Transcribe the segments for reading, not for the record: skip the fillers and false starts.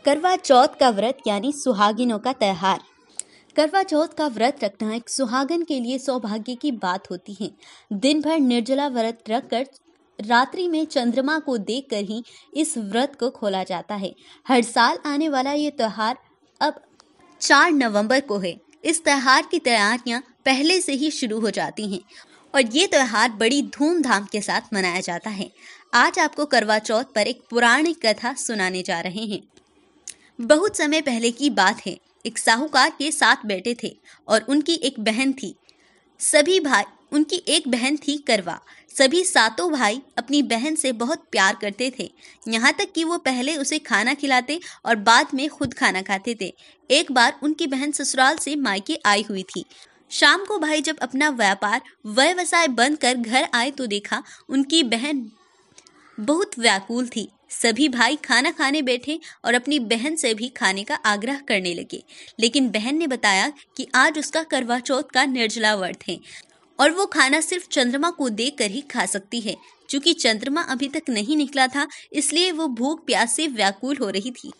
करवा चौथ का व्रत यानी सुहागिनों का त्योहार। करवा चौथ का व्रत रखना एक सुहागन के लिए सौभाग्य की बात होती है। दिन भर निर्जला व्रत रखकर रात्रि में चंद्रमा को देखकर ही इस व्रत को खोला जाता है। हर साल आने वाला ये त्योहार अब 4 नवंबर को है। इस त्योहार की तैयारियां पहले से ही शुरू हो जाती हैं और ये त्योहार बड़ी धूमधाम के साथ मनाया जाता है। आज आपको करवा चौथ पर एक पौराणिक कथा सुनाने जा रहे हैं। बहुत समय पहले की बात है। एक साहूकार के 7 बेटे थे और उनकी एक बहन थी। उनकी एक बहन थी करवा। सभी 7 भाई अपनी बहन से बहुत प्यार करते थे, यहाँ तक कि वो पहले उसे खाना खिलाते और बाद में खुद खाना खाते थे। एक बार उनकी बहन ससुराल से मायके आई हुई थी। शाम को भाई जब अपना व्यवसाय बंद कर घर आए तो देखा उनकी बहन बहुत व्याकुल थी। सभी भाई खाना खाने बैठे और अपनी बहन से भी खाने का आग्रह करने लगे, लेकिन बहन ने बताया कि आज उसका करवा चौथ का निर्जला व्रत है और वो खाना सिर्फ चंद्रमा को देखकर ही खा सकती है। चूंकि चंद्रमा अभी तक नहीं निकला था, इसलिए वो भूख प्यास से व्याकुल हो रही थी।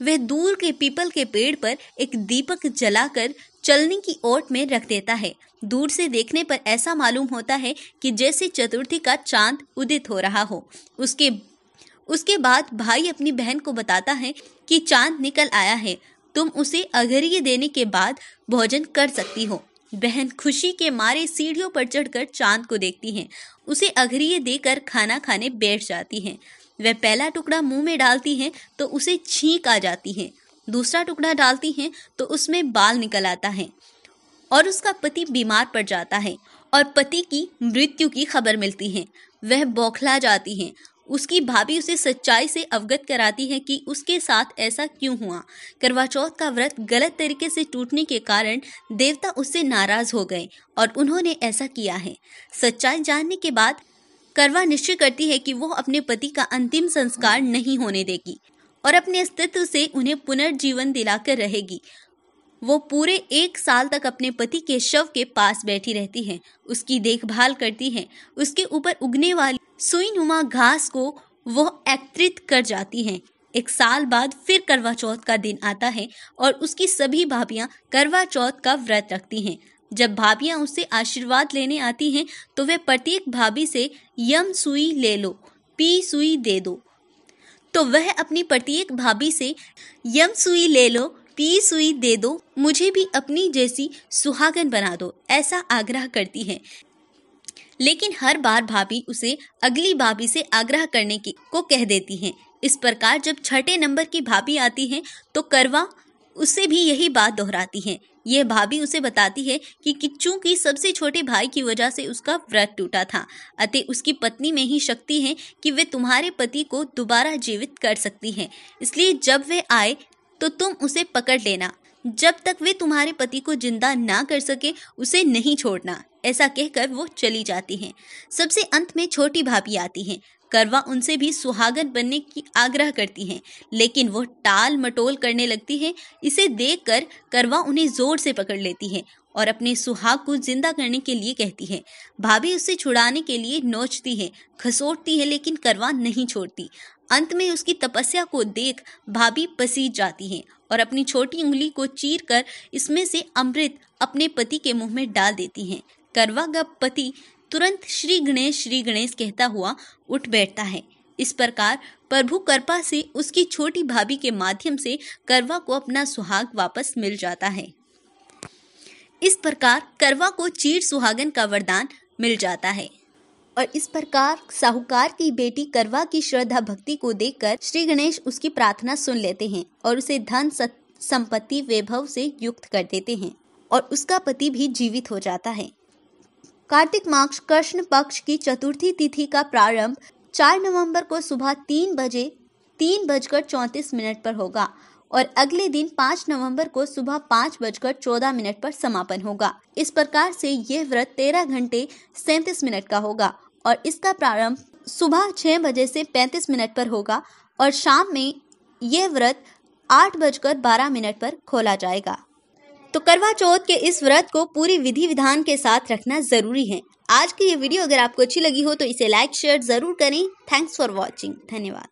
वह दूर के पीपल के पेड़ पर एक दीपक जलाकर चलनी की ओट में रख देता है। दूर से देखने पर ऐसा मालूम होता है कि जैसे चतुर्थी का चांद उदित हो रहा हो। उसके बाद भाई अपनी बहन को बताता है कि चांद निकल आया है, तुम उसे अर्घ्य देने के बाद भोजन कर सकती हो। बहन खुशी के मारे सीढ़ियों पर चढ़कर चांद को देखती है। उसे अर्घ्य देकर खाना खाने बैठ जाती है। वह पहला टुकड़ा मुंह में डालती है तो उसे छींक आ जाती है। दूसरा टुकड़ा डालती है तो उसमें बाल निकल आता है और उसका पति बीमार पड़ जाता है और पति की मृत्यु की खबर मिलती है। वह बौखला जाती है। उसकी भाभी उसे सच्चाई से अवगत कराती है कि उसके साथ ऐसा क्यों हुआ। करवा चौथ का व्रत गलत तरीके से टूटने के कारण देवता उससे नाराज हो गए और उन्होंने ऐसा किया है। सच्चाई जानने के बाद करवा निश्चय करती है कि वो अपने पति का अंतिम संस्कार नहीं होने देगी और अपने अस्तित्व से उन्हें पुनर्जीवन दिलाकर रहेगी। वो पूरे 1 साल तक अपने पति के शव के पास बैठी रहती है, उसकी देखभाल करती है। उसके ऊपर उगने वाली सुईनुमा घास को वो एकत्रित कर जाती हैं। 1 साल बाद फिर करवा चौथ का दिन आता है और उसकी सभी भाभियां करवा चौथ का व्रत रखती हैं। जब भाभियां उससे आशीर्वाद लेने आती हैं तो वे प्रत्येक भाभी से यम सुई ले लो, पी सुई दे दो। तो वह अपनी प्रत्येक भाभी से यम सुई ले लो, पी सुई दे दो, मुझे भी अपनी जैसी सुहागन बना दो, ऐसा आग्रह करती है। लेकिन हर बार भाभी उसे अगली भाभी से आग्रह करने को कह देती हैं। इस प्रकार जब 6ठे नंबर की भाभी आती है तो करवा उससे भी यही बात दोहराती है। यह भाभी उसे बताती है कि किच्चू की सबसे छोटे भाई की वजह से उसका व्रत टूटा था, अतः उसकी पत्नी में ही शक्ति है कि वे तुम्हारे पति को दोबारा जीवित कर सकती है। इसलिए जब वे आए तो तुम उसे पकड़ लेना। जब तक वे तुम्हारे पति को जिंदा ना कर सके उसे नहीं छोड़ना। ऐसा कहकर वो चली जाती हैं। सबसे अंत में छोटी भाभी आती हैं। करवा उनसे भी सुहागन बनने की आग्रह करती हैं, लेकिन वो टाल मटोल करने लगती है। इसे देखकर करवा उन्हें जोर से पकड़ लेती है और अपने सुहाग को जिंदा करने के लिए कहती है। भाभी उसे छुड़ाने के लिए नोचती है, खसोटती है, लेकिन करवा नहीं छोड़ती। अंत में उसकी तपस्या को देख भाभी पसीज जाती है और अपनी छोटी उंगली को चीरकर इसमें से अमृत अपने पति के मुंह में डाल देती हैं। करवा का पति तुरंत श्री गणेश कहता हुआ उठ बैठता है। इस प्रकार प्रभु कृपा से उसकी छोटी भाभी के माध्यम से करवा को अपना सुहाग वापस मिल जाता है। इस प्रकार करवा को चीर सुहागन का वरदान मिल जाता है और इस प्रकार साहूकार की बेटी करवा की श्रद्धा भक्ति को देखकर श्री गणेश उसकी प्रार्थना सुन लेते हैं और उसे धन संपत्ति वैभव से युक्त कर देते हैं और उसका पति भी जीवित हो जाता है। कार्तिक मास कृष्ण पक्ष की चतुर्थी तिथि का प्रारंभ 4 नवंबर को सुबह 3:34 पर होगा और अगले दिन 5 नवंबर को सुबह 5:14 पर समापन होगा। इस प्रकार से यह व्रत 13 घंटे 37 मिनट का होगा और इसका प्रारंभ सुबह 6 बजे से 35 मिनट पर होगा और शाम में यह व्रत 8:12 पर खोला जाएगा। तो करवा चौथ के इस व्रत को पूरी विधि विधान के साथ रखना जरूरी है। आज की ये वीडियो अगर आपको अच्छी लगी हो तो इसे लाइक शेयर जरूर करें। Thanks for watching. धन्यवाद।